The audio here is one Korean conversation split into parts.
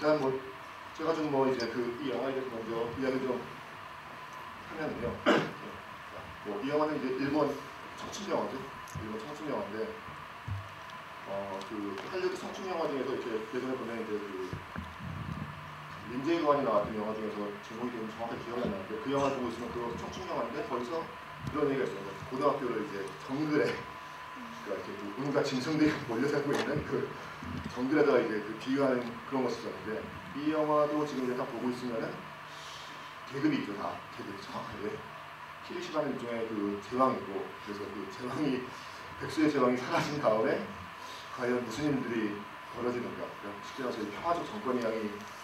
일단 뭐 제가 좀 뭐 이제 그 이 영화에 대해서 먼저 이야기 좀 하면은요. 뭐 이 영화는 이제 일본 청춘 영화죠. 일본 청춘 영화인데 그 할리우드 청춘 영화 중에서 이렇게 예전에 보면 이제 그 린제이 로한이 나왔던 영화 중에서 제목이 좀 정확하게 기억이 안 나는데 그 영화 보고 있으면 그거 청춘 영화인데 거기서 그런 얘기가 있어요. 고등학교를 이제 정글에 그러니까 이렇게 그 온갖 짐승들이 몰려 살고 있는 그 정글에다가 이제 그 비유하는 그런 것이 있었는데 이 영화도 지금 이제 딱 보고 있으면은 계급이 있죠. 다 계급 정확하게 키리시마는 일종의 그 제왕이고 그래서 그 제왕이 백수의 제왕이 사라진 다음에 과연 무슨 일들이 벌어지는가. 쉽게 말해서 평화적 정권이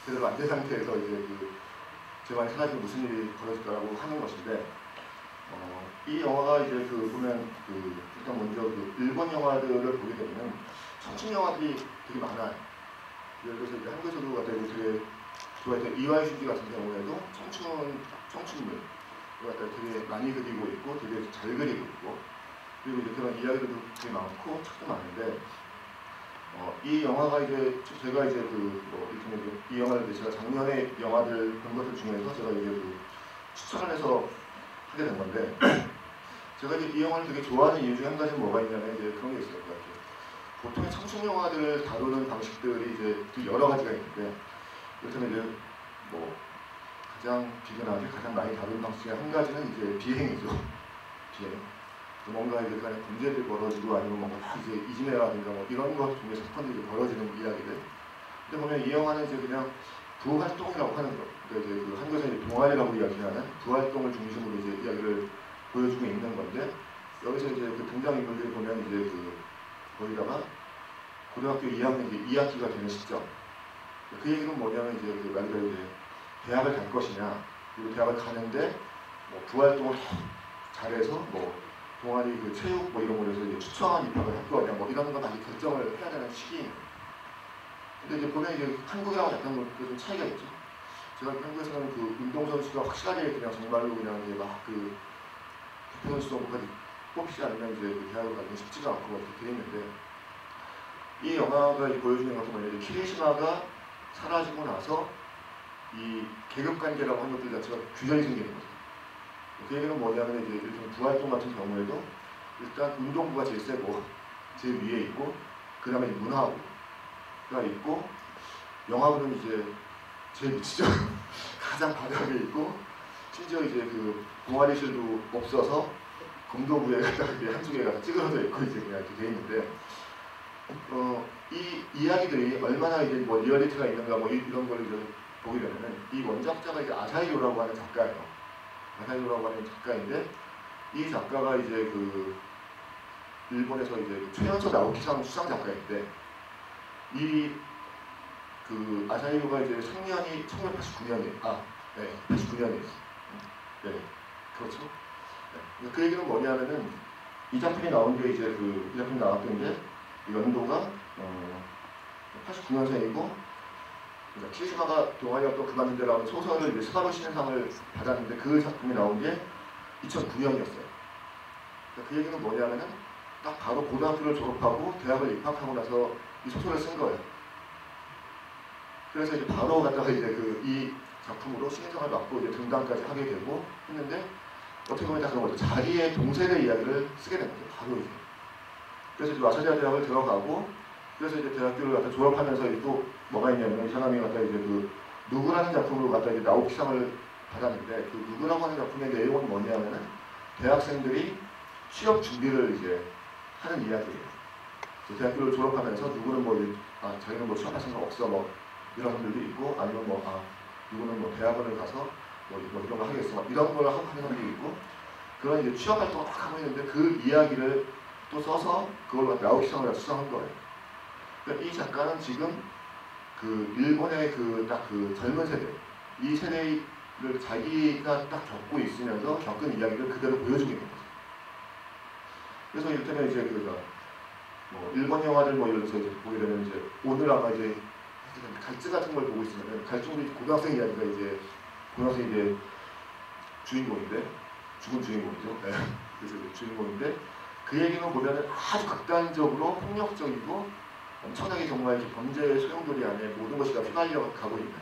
제대로 안 된 상태에서 이제 그 제왕이 사라지면 무슨 일이 벌어질까라고 하는 것인데 이 영화가 이제 그 보면 그 일단 먼저 그 일본 영화들을 보게 되면 청춘 영화들이 되게 많아요. 예를 들어서 이제 한국에서도 갖다 되게 좋아했던 이와이 슈지 같은 경우에도 청춘물 갖다 되게 많이 그리고 있고 되게 잘 그리고 있고 그리고 이제 그런 이야기들도 되게 많고 책도 많은데 이 영화가 이제 제가 이제 그 뭐 이렇게 이 영화를 제가 작년에 영화들 본 것들 중에서 제가 이제 그 추천을 해서 하게 된 건데 제가 이제 이 영화를 되게 좋아하는 이유 중에 한 가지는 뭐가 있냐면 이제 그런 게 있어요. 보통의 청춘 영화들을 다루는 방식들이 이제 되게 여러 가지가 있는데 그렇다면 이제 뭐 가장 비근하게 가장 많이 다루는 방식 중에 한 가지는 이제 비행이죠. 비행. 뭔가 이제 간에 문제들이 벌어지고 아니면 뭔가 이제 이진해라든가 뭐 이런 것 중에 사건들이 벌어지는 이야기들. 근데 보면 이 영화는 이제 그냥 부활동이라고 하는 거. 그러니까 이제 그 한국에서 이제 동아리라고 이야기하는 부활동을 중심으로 이제 이야기를 보여주고 있는 건데 여기서 이제 그 등장인물들이 보면 이제 그 거기다가 고등학교 2학년 이제 2학기가 되는 시점. 그 얘기는 뭐냐면 이제 그 말 그대로 이제 대학을 갈 것이냐 그리고 대학을 가는데 뭐 부활동을 잘해서 뭐 동아리 그 체육 뭐 이런 거에서 이제 추천한 입학을 할 거냐 뭐 이런 거 많이 결정을 해야 되는 시기인. 근데 이제 보면 이제 한국이랑 약간 좀 차이가 있죠. 제가 한국에서는 그 운동선수가 확실하게 그냥 정말로 그냥 이제 막 그 대표선수 정도까지 뽑히지 않으면 이제 그 대학을 가기는 쉽지가 않고 이렇게 돼 있는데 이 영화가 보여주는 것은 뭐냐면 키리시마가 사라지고 나서 이 계급관계라고 하는 것들 자체가 균열이 생기는 거죠. 그 얘기는 뭐냐면 이제 일종 부활동 같은 경우에도 일단 운동부가 제일 세고 제일 위에 있고 그 다음에 문화부가 있고 영화부는 이제 제일 밑이죠. 가장 바닥에 있고 심지어 이제 그 동아리실도 없어서 검도부에 갖다가 한쪽에 가서 찌그러져 있고 이제 그냥 이렇게 돼 있는데 이 이야기들이 얼마나 이제 뭐 리얼리티가 있는가 뭐 이런 걸 이제 보게 되면은 이 원작자가 이제 아사히로라고 하는 작가예요. 아사히로라고 하는 작가인데 이 작가가 이제 그 일본에서 이제 최연소 나오키상 수상 작가인데 이 그 아사히로가 이제 생년이 1989년이에요. 네, 89년이에요. 네, 그렇죠. 네. 그 얘기는 뭐냐면은 이 작품이 나온 게 이제 이 작품이 나왔던 게 연도가 89년생이고 그러니까 키리시마가 동아리 활동 그만둔 데 나온 소설을 이제 스바루 신인상을 받았는데 그 작품이 나온 게 2009년이었어요. 그러니까 그 얘기는 뭐냐면은 딱 바로 고등학교를 졸업하고 대학을 입학하고 나서 이 소설을 쓴 거예요. 그래서 이제 바로 갔다가 이제 이 작품으로 신인상을 받고 이제 등단까지 하게 되고 했는데 어떻게 보면 다 그런 거죠. 자기의 동생의 이야기를 쓰게 된 거죠. 바로 이제. 그래서 이제 와사디아 대학을 들어가고 그래서 이제 대학교를 갖다 졸업하면서 또 뭐가 있냐면 이 사람이 갖다 이제 누구라는 작품으로 갖다 이제 나오키상을 받았는데 그 누구라고 하는 작품의 내용은 뭐냐면은 대학생들이 취업 준비를 이제 하는 이야기예요. 대학교를 졸업하면서 누구는 뭐 자기는 뭐 취업할 생각 없어 뭐 이런 분들도 있고 아니면 뭐 누구는 뭐 대학원을 가서 뭐 이런 거 하겠어 막 이런 걸 하는 사람도 있고 그런 이제 취업 활동을 막 하고 있는데 그 이야기를 또 써서 그걸로 나오키상을 수상한 거예요. 그러니까 이 작가는 지금 그 일본의 딱 젊은 세대 이 세대를 자기가 딱 겪고 있으면서 겪은 이야기를 그대로 보여주고 있는 거죠. 그래서 이를테면 이제 뭐 일본 영화를 뭐 이런 데서 이제 보게 되면 이제 오늘 아마 이제 갈증 같은 걸 보고 있으면은 갈증도 고등학생 이야기가 이제 고등학생이 이제 주인공인데 죽은 주인공이죠. 네. 그래서 이제 주인공인데 그 얘기는 보면은 아주 극단적으로 폭력적이고 엄청나게 정말 이렇게 범죄 소용돌이 안에 모든 것이 다 휘말려 가고 있는.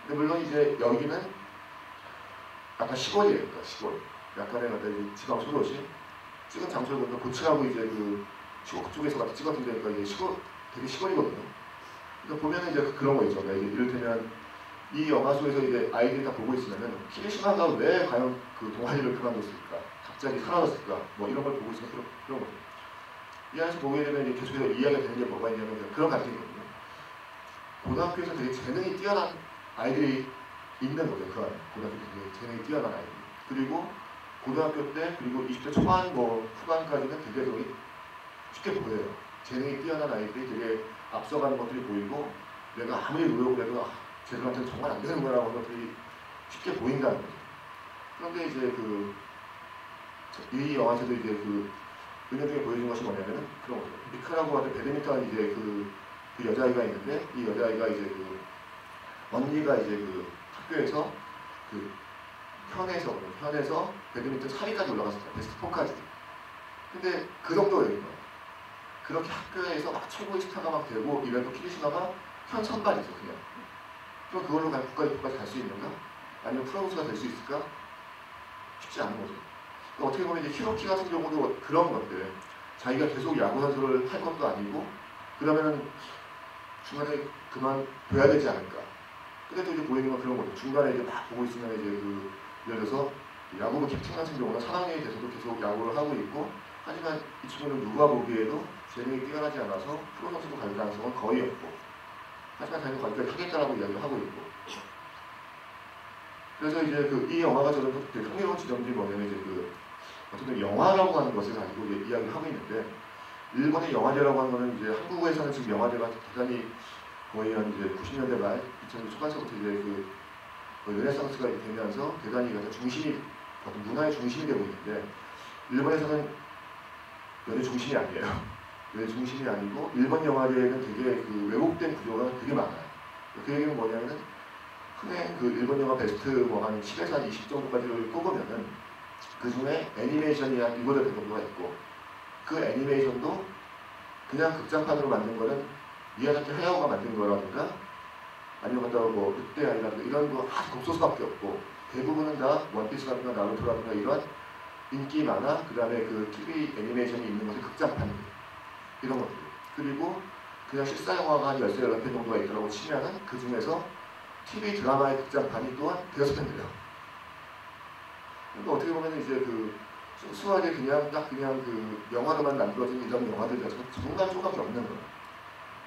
근데 물론 이제 여기는 약간 시골이에요. 그러니까 시골. 약간의 어떤 지방 소도시. 찍은 장소를 보면 고층하고 이제 그 시골 그쪽에서 같이 찍었던 데니까 이게 시골, 되게 시골이거든요. 그러니까 보면은 이제 그런 거 있죠. 이제 이를테면 이 영화 속에서 이제 아이들이 다 보고 있으면은 키리시마가 왜 과연 그 동아리를 그만뒀을까? 갑자기 사라졌을까? 뭐 이런 걸 보고 있으면 그런 거죠. 이 안에서 보게 되면 이제 계속해서 이야기가 되는 게 뭐가 있냐면 그런 감정이거든요. 고등학교에서 되게 재능이 뛰어난 아이들이 있는 거죠. 그 안에 고등학교에서 되게 재능이 뛰어난 아이들. 그리고 고등학교 때 그리고 20대 초반 뭐 후반까지는 되게 쉽게 보여요. 재능이 뛰어난 아이들이 되게 앞서가는 것들이 보이고 내가 아무리 노력을 해도 쟤들한테는 정말 안 되는 거라고 하는 것들이 쉽게 보인다는 거죠. 그런데 이제 이 영화에서도 이제 은연중에 보여준 것이 뭐냐면은 그런 거죠. 미카라고 하는 배드민턴 이제 그 여자아이가 있는데 이 여자아이가 이제 언니가 이제 학교에서 현에서 배드민턴 4위까지 올라갔었어요. 베스트 4까지. 근데 그 정도예요. 그렇게 학교에서 막 최고의 스타가 막 되고 이래도 키리시마가 현 선발이죠, 그냥. 그럼 그걸로 국가대표까지 갈 수 있는가? 아니면 프로듀서가 될 수 있을까? 쉽지 않은 거죠. 그러니까 어떻게 보면 이제 히로키 같은 경우도 그런 것들, 자기가 계속 야구 선수를 할 것도 아니고, 그러면은 중간에 그만둬야 되지 않을까? 근데 또 이제 보이는 건 그런 거죠. 중간에 이제 막 보고 있으면 이제 예를 들어서 야구부 캡틴 같은 경우는 3학년이 돼서도 계속 야구를 하고 있고, 하지만 이 친구는 누가 보기에도 재능이 뛰어나지 않아서 프로 선수도 갈 가능성은 거의 없고, 하지만 자기는 거기까지 하겠다라고 이야기를 하고 있고. 그래서 이제 이 영화가 저는 되게 흥미로운 지점들이 뭐냐면 이제 어쨌든 영화라고 하는 것을 가지고 이야기를 하고 있는데, 일본의 영화제라고 하는 거는 이제 한국에서는 지금 영화제가 대단히 거의 한 이제 90년대 말, 2000년대 초반서부터 이제 르네상스가 되면서 대단히 중심이, 어떤 문화의 중심이 되고 있는데, 일본에서는 연예 중심이 아니에요. 연예 중심이 아니고, 일본 영화제에는 되게 왜곡된 구조가 되게 많아요. 그 얘기는 뭐냐면은, 흔히 일본 영화 베스트 한 10에서 한 20 정도까지를 꼽으면은, 그 중에 애니메이션이 한 7~8개 정도가 있고, 그 애니메이션도 그냥 극장판으로 만든 거는 미야자키 하야오가 만든 거라든가, 아니면 늑대아이라든가 이런 거 아주 극소수밖에 없고, 대부분은 다 원피스라든가 나루토라든가 이런 인기 만화, 그 다음에 TV 애니메이션이 있는 것이 극장판입니다. 이런 것들. 그리고 그냥 실사 영화가 한 13, 14편 정도가 있더라고 치면은 그 중에서 TV 드라마의 극장판이 또한 5편이에요. 그러니까 어떻게 보면 이제 순수하게 그냥 영화로만 만들어진 이런 영화들 자체가 정말 조금밖에 없는 거예요.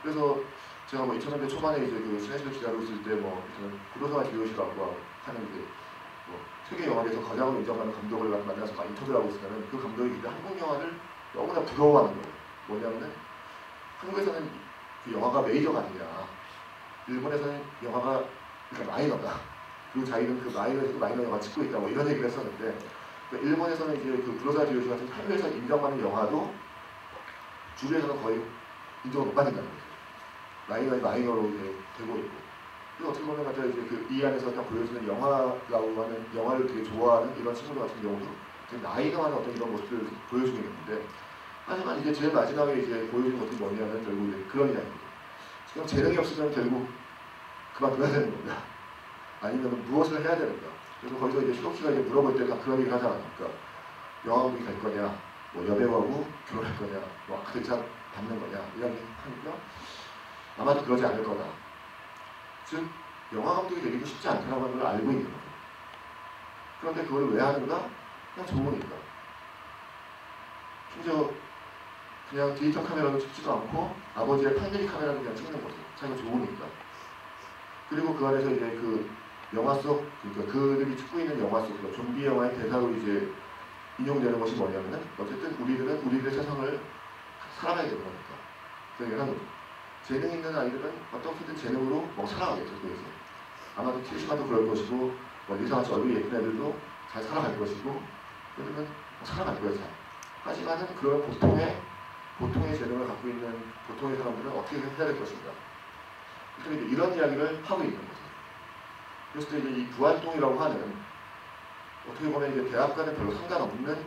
그래서 제가 2000년대 초반에 이제 시내시를 기다리고 있을 때 저는 구로사와 기요시라고 하는 세계 영화계에서 가장 인정하는 감독을 만나서 막 인터뷰를 하고 있으면 그 감독이 이제 한국 영화를 너무나 부러워하는 거예요. 뭐냐면은 한국에서는 영화가 메이저가 아니라 일본에서는 영화가 마이너다. 그리고 자기는 마이너에서도 마이너 영화 찍고 있다. 이런 얘기를 했었는데, 일본에서는 이제 구로사와 기요시 같은 해외에서 인정받는 영화도 주류에서는 거의 인정을 못 받는다는 거죠. 마이너로 이제 되고 있고. 그래서 어떻게 보면 이제 이 안에서 딱 보여주는 영화라고 하는, 영화를 되게 좋아하는 이런 친구들 같은 경우도 되게 마이너한 어떤 이런 모습들을 보여주고 있는데, 하지만 이제 제일 마지막에 이제 보여주는 것들이 뭐냐면 결국 이제 그런 이야기입니다. 지금 재능이 없으면 결국 그만둬야 되는 겁니다. 아니면 무엇을 해야 되는가. 그래서 거기서 이제 히로키가 이제 물어볼 때 다 그런 얘기를 하지 않습니까? 영화감독이 될 거냐, 여배우하고 결혼할 거냐, 아크대상 받는 거냐, 이런 얘기 하니까 아마도 그러지 않을 거다. 즉, 영화감독이 되기도 쉽지 않다는 걸 알고 있는 거예요. 그런데 그걸 왜 하는가? 그냥 좋으니까. 심지어 그냥 디지털 카메라도 찍지도 않고 아버지의 8mm 카메라를 그냥 찍는 거죠. 자기가 좋으니까. 그리고 그 안에서 이제 영화 속, 그들이 찍고 있는 영화 속, 좀비 영화의 대사로 이제 인용되는 것이 뭐냐면은, 어쨌든 우리들은 우리들의 세상을 살아가야 되는 거니까. 그 얘기를 하는 거죠. 재능 있는 아이들은 어떻게든 재능으로 살아가겠죠, 그래서. 아마도 키리시마도 그럴 것이고, 리사같이 얼굴이 예쁜 애들도 잘 살아갈 것이고, 그들은 살아갈 거예요, 잘. 하지만은 그런 보통의 재능을 갖고 있는 보통의 사람들은 어떻게 해야 될 것인가. 그래서 이런 이야기를 하고 있는 거죠. 그래서 이제 이 부활동이라고 하는, 어떻게 보면 이제 대학과는 별로 상관없는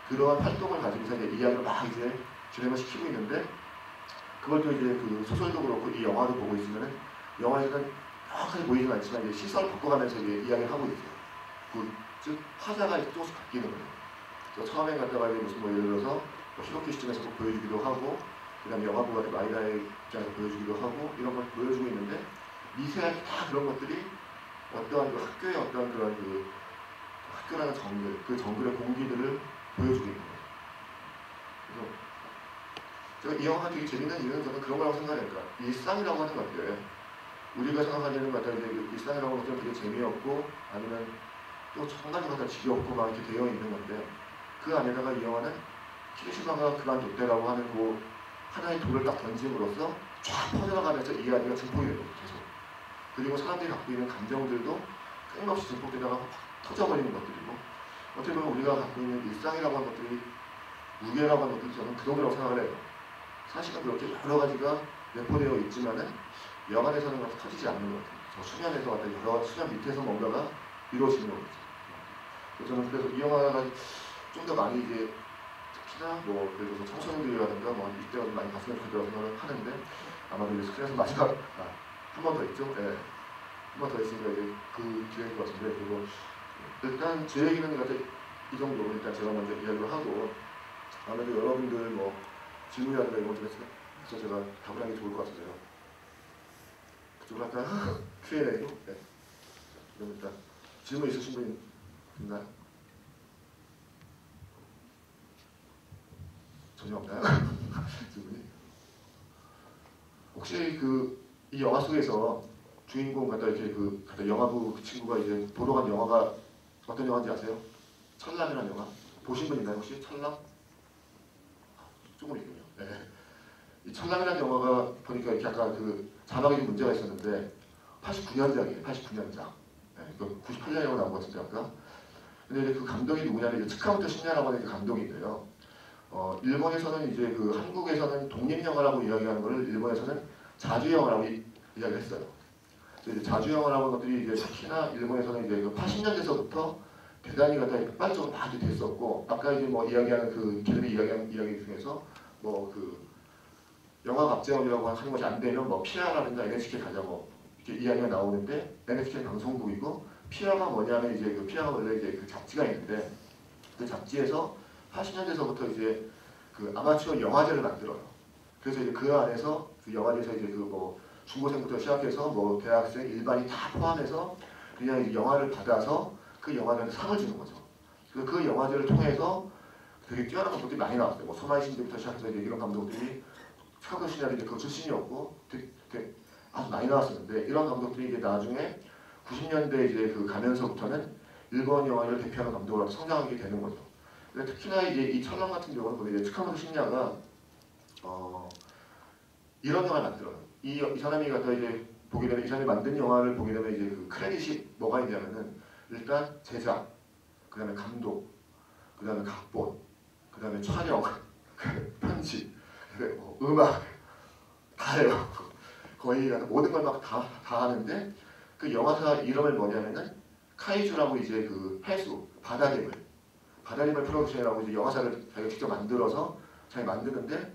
그러한 활동을 가지고서 이제 이야기를 막 이제 진행을 시키고 있는데, 그것도 이제 그 소설도 그렇고 이 영화도 보고 있으면은 영화에서는 정확하게 보이진 않지만 이제 시선을 바꿔가면서 이제 이야기를 하고 있어요. 즉 화자가 조금씩 바뀌는 거예요. 처음에 갔다가 이제 무슨 뭐 예를 들어서 뭐 히로키 시점에서 보여주기도 하고, 그다음에 영화보다 마이다의 입장에서 보여주기도 하고 이런 걸 보여주고 있는데 미세하게 다 그런 것들이 어떠한 그 학교의 어떤 그런 그 학교라는 정글, 그 정글의 공기들을 보여주고 있는 거예요. 그래서 제가 이 영화가 되게 재밌는 이유는 저는 그런 거라고 생각하니까 일상이라고 하는 것들, 우리가 생각하는 것 같아요. 일상이라고 하는 것들은 되게 재미없고 아니면 또 정말 갖다 지겹고 막 이렇게 되어 있는 건데, 그 안에다가 이 영화는 키리시마가 그만뒀대라고 하는 그 하나의 돌을 딱 던짐으로써 쫙 퍼져나가면서 이야기가 증폭이 되는 거죠. 계속. 그리고 사람들이 갖고 있는 감정들도 끊임없이 증폭되다가 터져버리는 것들이고, 어떻게 보면 우리가 갖고 있는 일상이라고 하는 것들이, 무게라고 하는 것들이 저는 그 정도라고 생각을 해요. 사실은 그렇게 여러 가지가 내포되어 있지만은 영안에서는 그렇게 터지지 않는 것 같아요. 저 수면에서 왔다 여러 수면 밑에서 뭔가가 이루어지는 거죠. 저는 그래서 이 영화가 좀 더 많이 이제 특히나 뭐 예를 들어서 청소년들이라든가 뭐 이때가 좀 많이 봤으면 좋겠다고 생각을 하는데, 아마도 이제 스크린에서 마지막 한 번 더 있죠. 네. 한 번 더 있으니까 이제 그 기회인 것 같은데, 그리고 일단 제 얘기는 같은 이 정도로 일단 제가 먼저 이야기를 하고, 아무래도 여러분들 뭐 질문이라든가 이런 것들에 해서 제가 답을 하는 게 좋을 것 같아서요. 그쪽으로 할까요? Q&A로? 네. 그럼 일단 질문 있으신 분 있나요? 전혀 없나요? 질문이? 혹시 이 영화 속에서 주인공 갖다 이렇게 갖다 영화부 그 친구가 이제 보러 간 영화가 어떤 영화인지 아세요? 철랑이라는 영화 보신 분 있나요 혹시? 철랑? 조금 있군요. 네. 이 철랑이라는 영화가 보니까 이렇게 약간 자막에 좀 문제가 있었는데 89년작이에요. 89년작. 네, 98년이라고 나온 것 같은데 아까. 근데 이제 그 감독이 누구냐면 이제 츠카모토 신야라고 하는 감독인데요. 일본에서는 이제 한국에서는 독립영화라고 이야기하는 것을 일본에서는 자주영화라고 이야기를 했어요. 이제 자주영화라고 하는 것들이 이제 특히나 일본에서는 이제 80년대서부터 대단히 갖다 폭발적으로 많이 됐었고, 아까 이제 뭐 이야기하는 걔들이 이야기하는 이야기 중에서 영화 박재원이라고 하는 것이 안 되면 뭐 피아라든가 NHK 가자 뭐 이렇게 이야기가 나오는데, NHK 방송국이고 피아가 뭐냐면 이제 피아가 원래 이제 잡지가 있는데, 그 잡지에서 80년대서부터 이제 아마추어 영화제를 만들어요. 그래서 이제 그 안에서 영화제에서 이제 중고생부터 시작해서 뭐 대학생 일반인 다 포함해서 그냥 이제 영화를 받아서 그 영화제한테 상을 주는 거죠. 그래서 그 영화제를 통해서 되게 뛰어난 감독들이 많이 나왔어요. 뭐 소마이 신지부터 시작해서 이제 이런 감독들이 츠카모토 신야도 이제 그 출신이었고 되게 아주 많이 나왔었는데, 이런 감독들이 이제 나중에 90년대 이제 가면서부터는 일본 영화를 대표하는 감독으로 성장하게 되는 거죠. 특히나 이제 이 철랑 같은 경우는 보면 이제 츠카모토 신야가 이런 영화를 만들어요. 이 사람이 갖다 이제 보게 되면, 이 사람이 만든 영화를 보게 되면 이제 크레딧이 뭐가 있냐면은 일단 제작, 그 다음에 감독, 그 다음에 각본, 그 다음에 촬영, 편집, 음악 다 해요. 거의 모든 걸 막 다 하는데, 그 영화사 이름을 뭐냐면은 카이주라고 이제 해수, 바다림을 프로덕션이라고 이제 영화사를 자기가 직접 만들어서 잘 만드는데,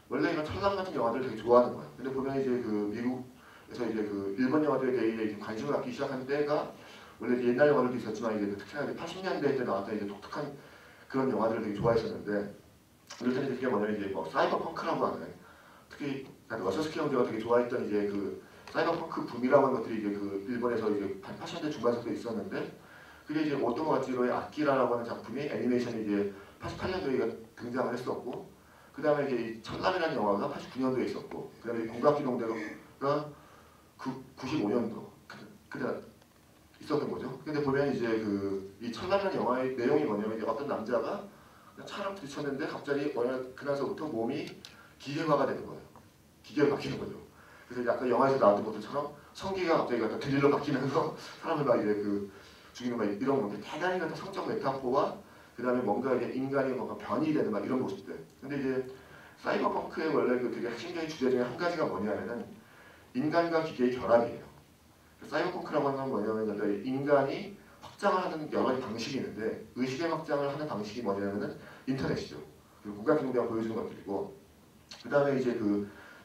원래 이런 철랑 같은 영화들을 되게 좋아하는 거예요. 근데 보면 이제 미국에서 이제 일본 영화들에 대해 관심을 갖기 시작한 때가, 원래 옛날 영화들도 있었지만 이제 특히나 이제 80년대 때 나왔던 이제 독특한 그런 영화들을 되게 좋아했었는데, 이럴 때는 그게 뭐냐면 이제 사이버 펑크라고 하는, 특히 러셔스키 형제가 되게 좋아했던 이제 사이버 펑크 붐이라고 하는 것들이 이제 일본에서 이제 80년대 중반부터 있었는데, 그게 이제 오토모가치로의 아키라라고 하는 작품이 애니메이션이 이제 88년도에 등장을 했었고, 그 다음에 이제 철랑이라는 영화가 89년도에 있었고, 그 다음에 공각기동대가 95년도 그때 있었던 거죠. 근데 보면 이제 이 철랑이라는 영화의 내용이 뭐냐면, 이제 어떤 남자가 차랑 부딪혔는데 갑자기 그날서부터 몸이 기계화가 되는 거예요. 기계로 바뀌는 거죠. 그래서 이제 아까 영화에서 나왔던 것들처럼 성기가 갑자기 드릴로 바뀌면서 사람을 막 이제 죽이는 막 이런 건데, 대단히 성적 메타포와 그 다음에 뭔가 이제 인간이 뭔가 변이 되는 막 이런 모습들. 근데 이제 사이버펑크의 원래 되게 핵심적인 주제 중에 한 가지가 뭐냐면은 인간과 기계의 결합이에요. 사이버펑크라고 하는 건 뭐냐면 인간이 확장을 하는 여러 가지 방식이 있는데, 의식의 확장을 하는 방식이 뭐냐면은 인터넷이죠. 그리고 공각기동대가 보여주는 것들이고, 그 다음에 이제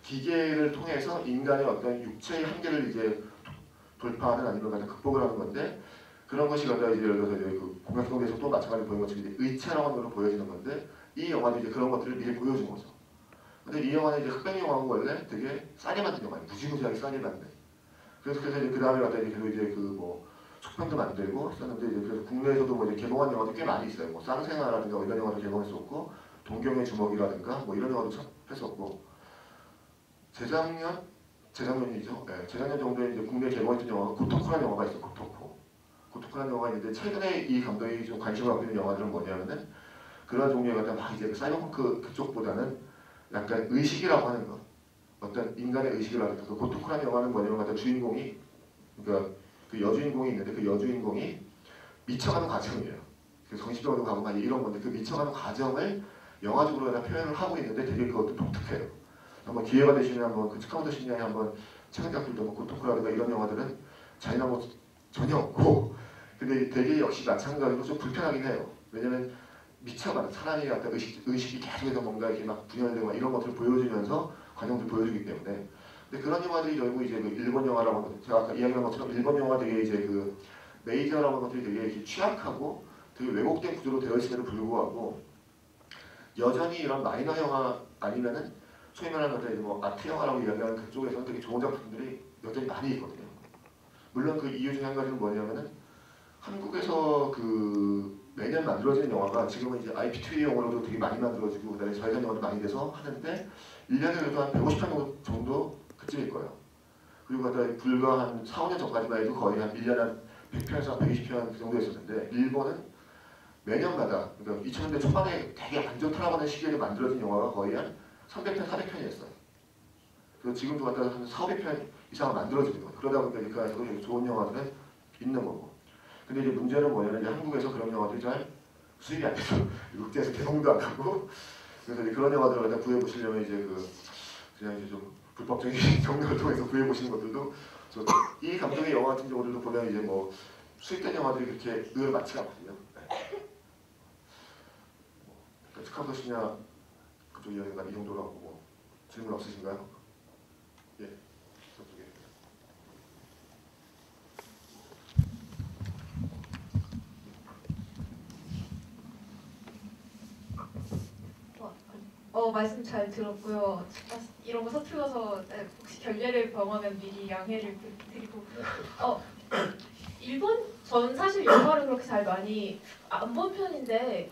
기계를 통해서 인간의 어떤 육체의 한계를 이제 돌파하는 아니면 갖다 극복을 하는 건데 그런 것이 갖다 이제 예를 들어서 이제 그 공약성대에서 또 마찬가지로 보이는 것처럼 이제 의체라고 하는 걸로 보여지는 건데 이 영화도 이제 그런 것들을 미리 보여준 거죠. 근데 이 영화는 이제 흑백 영화고 원래 되게 싸게 만든 영화예요. 무지무지하게 싸게 만든. 그래서 이제 그 다음에 갖다 이제 그 뭐 속편도 만들고 했었는데 이제 그래서 국내에서도 뭐 이제 개봉한 영화도 꽤 많이 있어요. 뭐 쌍생아라든가 뭐 이런 영화도 개봉했었고 동경의 주먹이라든가 뭐 이런 영화도 했었고 재작년이죠. 네, 재작년 정도에 이제 국내에 개봉했던 영화가 고토코라는 영화가 있어요. 고토코라는 영화가 있는데 최근에 이 감독이 좀 관심을 갖고 있는 영화들은 뭐냐면은 그런 종류의 갖다 막 이제 사이버펑크 그쪽보다는 약간 의식이라고 하는 거. 어떤 인간의 의식이라든가 그 고토코라는 영화는 뭐냐면 갖다 주인공이 그러니까 그 여주인공이 있는데 그 여주인공이 미쳐가는 과정이에요. 그 정신병원도 가고 막 이런 건데 그 미쳐가는 과정을 영화적으로 다 표현을 하고 있는데 되게 그것도 독특해요. 한번 기회가 되시면 한번 그 스카우트 시냐에 한번 최근 작품도 뭐 고토코라든가 이런 영화들은 잔인한 거 전혀 없고 근데 되게 역시 마찬가지로 좀 불편하긴 해요. 왜냐면 미쳐가는 사람이 어떤 의식이 계속해서 뭔가 이렇게 막 분열되고 막 이런 것들을 보여주면서 과정들을 보여주기 때문에 근데 그런 영화들이 결국 이제 그 일본 영화라고 하는 것, 제가 아까 이야기한 것처럼 일본 영화 되게 이제 그 메이저라고 하는 것들이 되게 이렇게 취약하고 되게 왜곡된 구조로 되어 있음에도 불구하고 여전히 이런 마이너 영화 아니면은 소위 말하는 것들 뭐 아트 영화라고 이야기하는 그쪽에서는 되게 좋은 작품들이 여전히 많이 있거든요. 물론 그 이유 중에 한 가지는 뭐냐면은 한국에서 그 매년 만들어지는 영화가 지금은 이제 IPTV용으로도 되게 많이 만들어지고 그다음에 자회전 영화도 많이 돼서 하는데 1년에 그래도 한 150편 정도 그쯤일 거예요. 그리고 그다음에 불과 한 4, 5년 전까지만 해도 거의 한 1년에 한 100편에서 120편 그 정도 했었는데 일본은 매년마다 그러니까 2000년대 초반에 되게 완전 타락하는 시기에 만들어진 영화가 거의 한 300편, 400편이었어요. 그래서 지금도 갖다 한 4, 500편 이상을 만들어지는 거예요. 그러다 보니까 되게 좋은 영화들은 있는 거고. 근데 이제 문제는 뭐냐면 이제 한국에서 그런 영화들이 잘 수입이 안 돼서 국제에서 개봉도 안 하고 그래서 이제 그런 영화들을 갖다 구해보시려면 이제 그냥 이제 좀 불법적인 경로를 통해서 구해보시는 것들도 이 감독의 영화 같은 경우들도 보면 이제 뭐 수입된 영화들이 그렇게 늘 많지가 않거든요. 스카우트 시냐 그쪽 이야기가 이 정도로 하고 뭐 질문 없으신가요? 예, 저쪽에. 말씀 잘 들었고요. 이런 거 서툴러서 혹시 결례를 범하면 미리 양해를 드리고 일본 전 사실 영화를 그렇게 잘 많이 안 본 편인데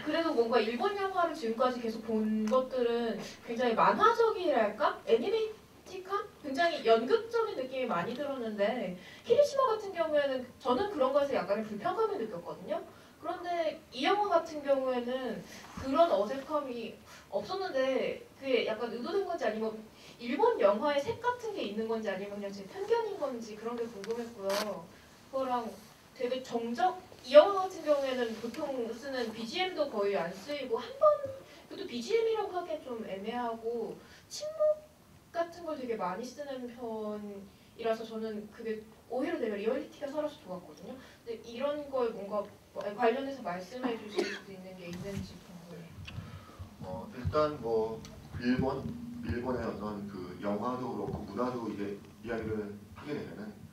그래도 뭔가 일본 영화를 지금까지 계속 본 것들은 굉장히 만화적이랄까? 애니메이틱한? 굉장히 연극적인 느낌이 많이 들었는데 히로시마 같은 경우에는 저는 그런 거에서 약간의 불편감을 느꼈거든요. 그런데 이 영화 같은 경우에는 그런 어색함이 없었는데 그게 약간 의도된 건지 아니면 일본 영화의 색 같은 게 있는 건지 아니면 그냥 제 편견인 건지 그런 게 궁금했고요. 그거랑 되게 이 영화 같은 경우에는 보통 쓰는 BGM도 거의 안 쓰이고 한 번 그것도 BGM이라고 하기엔 좀 애매하고 침묵 같은 걸 되게 많이 쓰는 편이라서 저는 그게 오히려 되게 리얼리티가 살아서 좋았거든요. 근데 이런 걸 뭔가 관련해서 말씀해 주실 수 있는 게 있는지 궁금해요. 일단 뭐 일본의 어떤 그 영화도 그렇고 문화도 이제 이야기를 하게 되면은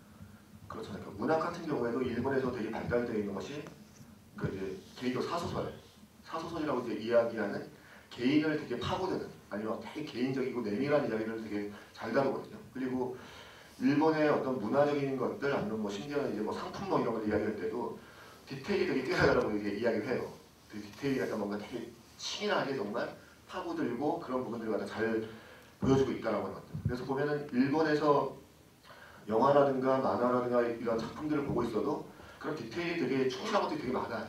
그렇잖아요. 그 문학 같은 경우에도 일본에서 되게 발달되어 있는 것이 그 이제 개인적 사소설이라고 이제 이야기하는 개인을 되게 파고드는 아니면 되게 개인적이고 내밀한 이야기를 되게 잘 다루거든요. 그리고 일본의 어떤 문화적인 것들 아니면 뭐 심지어 이제 뭐 상품 뭐 이런 걸 이야기할 때도 디테일이 되게 뛰어나다고 이렇게 이야기를 해요. 그 디테일이 약간 뭔가 되게 치밀하게 정말 파고들고 그런 부분들을 갖다 잘 보여주고 있다라고 하는 것들. 그래서 보면은 일본에서 영화라든가 만화라든가 이런 작품들을 보고 있어도 그런 디테일이 되게 충실한 것들이 되게 많아요.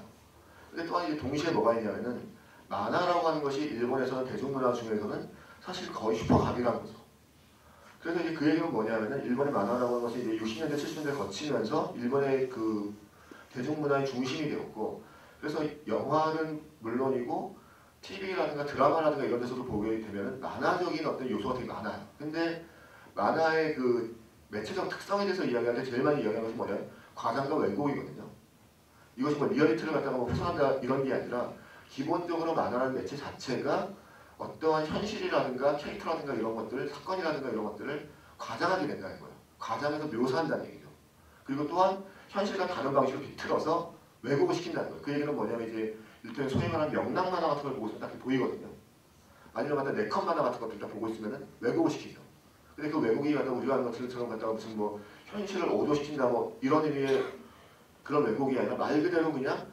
근데 또한 이제 동시에 뭐가 있냐면은 만화라고 하는 것이 일본에서는 대중문화 중에서는 사실 거의 슈퍼갑이라는 거죠. 그래서 이제 그 얘기는 뭐냐면은 일본의 만화라고 하는 것이 이제 60년대, 70년대 거치면서 일본의 그 대중문화의 중심이 되었고 그래서 영화는 물론이고 TV라든가 드라마라든가 이런 데서도 보게 되면은 만화적인 어떤 요소가 되게 많아요. 근데 만화의 그 매체적 특성에 대해서 이야기할 때 제일 많이 이야기하는 것이 뭐냐면 과장과 왜곡이거든요. 이것이 뭐 리얼리티를 갖다가 뭐 훼손한다 이런 게 아니라 기본적으로 만화라는 매체 자체가 어떠한 현실이라든가 캐릭터라든가 이런 것들을 사건이라든가 이런 것들을 과장하게 된다는 거예요. 과장해서 묘사한다는 얘기죠. 그리고 또한 현실과 다른 방식으로 비틀어서 왜곡을 시킨다는 거예요. 그 얘기는 뭐냐면 이제 일종의 소위 말하는 명랑 만화 같은 걸 보고 있으면 딱 보이거든요. 아니면 갖다 네컷 만화 같은 것들 딱 보고 있으면은 왜곡을 시키죠. 근데 그 왜곡이 갖다 우리가 하는 것들처럼 갖다가 무슨 뭐 현실을 오도시킨다 뭐 이런 의미의 그런 왜곡이 아니라 말 그대로 그냥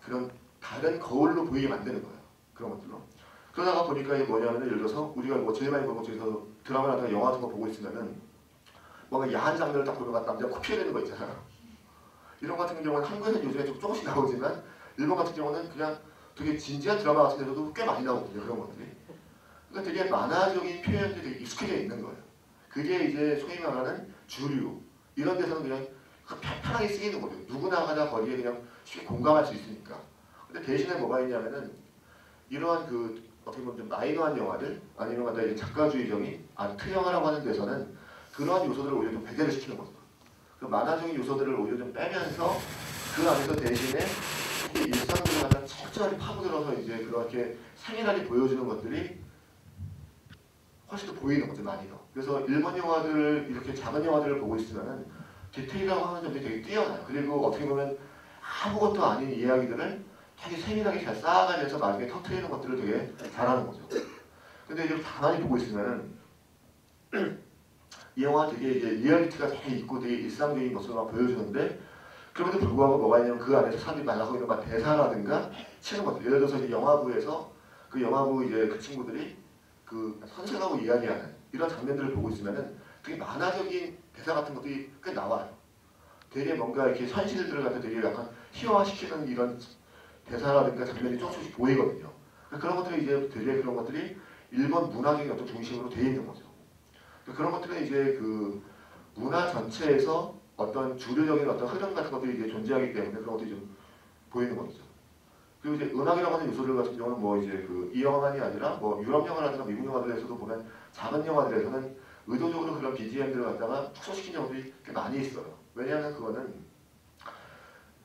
그런 다른 거울로 보이게 만드는 거예요. 그런 것들로. 그러다가 보니까 이게 뭐냐면 예를 들어서 우리가 뭐 제일 많이 보는 것 중에서 드라마나 영화 같은 거 보고 있으면은 뭔가 야한 장면을 딱 보면 남자가 코 피해내는 거 있잖아요. 이런 같은 경우는 한국에서는 요즘에 좀 조금씩 나오지만 일본 같은 경우는 그냥 되게 진지한 드라마 같은 데서도 꽤 많이 나오거든요. 그런 것들이. 그러니까 되게 만화적인 표현들이 되게 익숙해져 있는 거예요. 그게 이제 소위 말하는 주류 이런 데서는 그냥 편하게 쓰이는 거죠. 누구나 하나 거기에 그냥 쉽게 공감할 수 있으니까. 근데 대신에 뭐가 있냐면은 이러한 그 어떻게 보면 좀 마이너한 영화들 아니면 갖다 이제 작가주의적인 아트 영화라고 하는 데서는 그러한 요소들을 오히려 좀 배제를 시키는 거죠. 그 만화적인 요소들을 오히려 좀 빼면서 그 안에서 대신에 일상들을 갖다 철저하게 파고들어서 이제 그렇게 세밀하게 보여주는 것들이 훨씬 더 보이는 거죠, 많이 더. 그래서 일본 영화들을 이렇게 작은 영화들을 보고 있으면은 디테일이라고 하는 점이 되게 뛰어나요. 그리고 어떻게 보면 아무것도 아닌 이야기들을 되게 세밀하게 잘 쌓아가면서 나중에 터트리는 것들을 되게 잘하는 거죠. 근데 이제 가만히 보고 있으면은 이 영화 되게 이제 리얼리티가 되게 있고 되게 일상적인 모습을 막 보여주는데 그럼에도 불구하고 뭐가 있냐면 그 안에서 사람들이 말하고 있는 막 대사라든가 치는 것들. 예를 들어서 이제 영화부에서 그 영화부 이제 그 친구들이 그 선생하고 이야기하는 이런 장면들을 보고 있으면은 되게 만화적인 대사 같은 것들이 꽤 나와요. 되게 뭔가 이렇게 현실들을 갖다 되게 약간 희화화시키는 이런 대사라든가 장면이 조금씩 보이거든요. 그런 것들이 이제 되게 그런 것들이 일본 문화적인 어떤 중심으로 되어 있는 거죠. 그런 것들은 이제 그 문화 전체에서 어떤 주류적인 어떤 흐름 같은 것들이 이제 존재하기 때문에 그런 것들이 좀 보이는 거죠. 그리고 이제 음악이라고 하는 요소들 같은 경우는 뭐 이제 그 이 영화만이 아니라 뭐 유럽 영화라든가 미국 영화들에서도 보면 작은 영화들에서는 의도적으로 그런 BGM들을 갖다가 축소시킨 경우들이 꽤 많이 있어요. 왜냐하면 그거는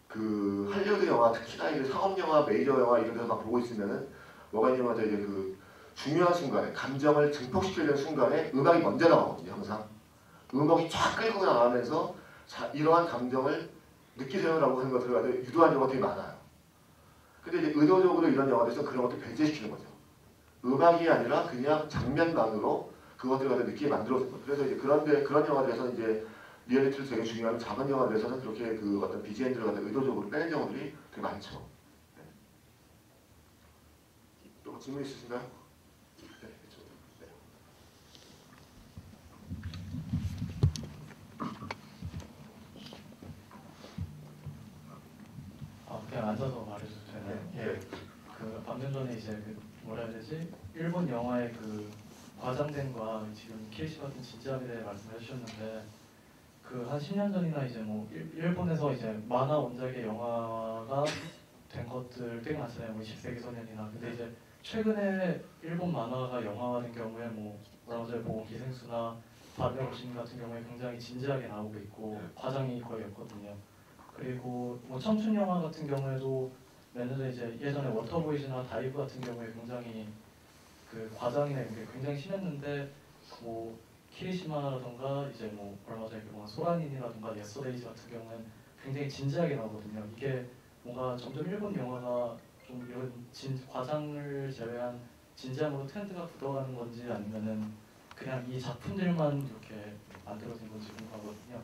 그 할리우드 영화 특히나 이제 상업 영화, 메이저 영화 이런 데서 막 보고 있으면은 뭐가 있냐면 이제 그 중요한 순간에 감정을 증폭시키려는 순간에 음악이 먼저 나오거든요. 항상 음악이 쫙 끌고 나가면서 이러한 감정을 느끼세요라고 하는 것들을 가지고 유도한 경우가 되게 많아요. 근데 이제 의도적으로 이런 영화들에서 그런 것들 배제시키는 거죠. 음악이 아니라 그냥 장면만으로 그것들을 갖다 느끼게 만들어준 거죠. 그래서 이제 그런 영화들에서는 이제 리얼리티를 되게 중요한 작은 영화들에서는 그렇게 그 어떤 BGM들을 갖다 의도적으로 빼는 경우들이 되게 많죠. 네. 또 질문 있으신가요? 네, 그렇죠. 네. 그냥 앉아서 말해줘도 되나요? 예. 그 방금 전에 이제 그 뭐라 해야 되지? 일본 영화의 그 과장됨과 지금 키리시 같은 진지함에 대해 말씀해 주셨는데 그 한 10년 전이나 이제 뭐 일본에서 이제 만화 원작의 영화가 된 것들 꽤 많잖아요. 뭐 20세기 소년이나. 근데 이제 최근에 일본 만화가 영화화된 경우에 뭐 브라우저의 보고 기생수나 바르네 오신 같은 경우에 굉장히 진지하게 나오고 있고 과장이 거의 없거든요. 그리고 뭐 청춘 영화 같은 경우에도 몇 년 전에 이제 예전에 워터보이즈나 다이브 같은 경우에 굉장히 그 과장이나 이런 게 굉장히 심했는데 뭐 키리시마라던가 이제 뭐 얼마 전에 뭐 소라닌이라던가 예스터데이즈 같은 경우는 굉장히 진지하게 나오거든요. 이게 뭔가 점점 일본 영화가 좀 이런 과장을 제외한 진지함으로 트렌드가 굳어가는 건지 아니면은 그냥 이 작품들만 이렇게 만들어진 건지 궁금하거든요.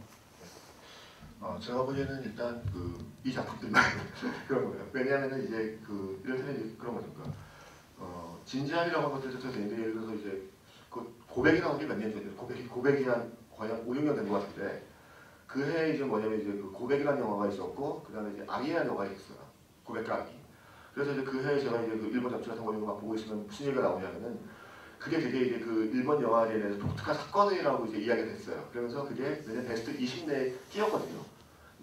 제가 보기에는 일단 이 작품들만 그런 거예요. 왜냐하면 이제 이를테면 이제 그런 거죠. 진지함이라고 하는 것들 자체에서 예를 들어서 이제 그 고백이 나온 게 몇 년 전이에요. 고백이 한 거의 한 5, 6년 된 것 같은데 그 해에 이제 뭐냐면 이제 그 고백이라는 영화가 있었고 그 다음에 이제 악이라는 영화가 있어요. 고백과 악이. 그래서 이제 그 해에 제가 이제 그 일본 잡지 같은 거 이런 거 막 보고 있으면 무슨 얘기가 나오냐면은 그게 되게 이제 그 일본 영화에 대해서 독특한 사건이라고 이제 이야기가 됐어요. 그러면서 그게 내년 베스트 20내에 끼었거든요.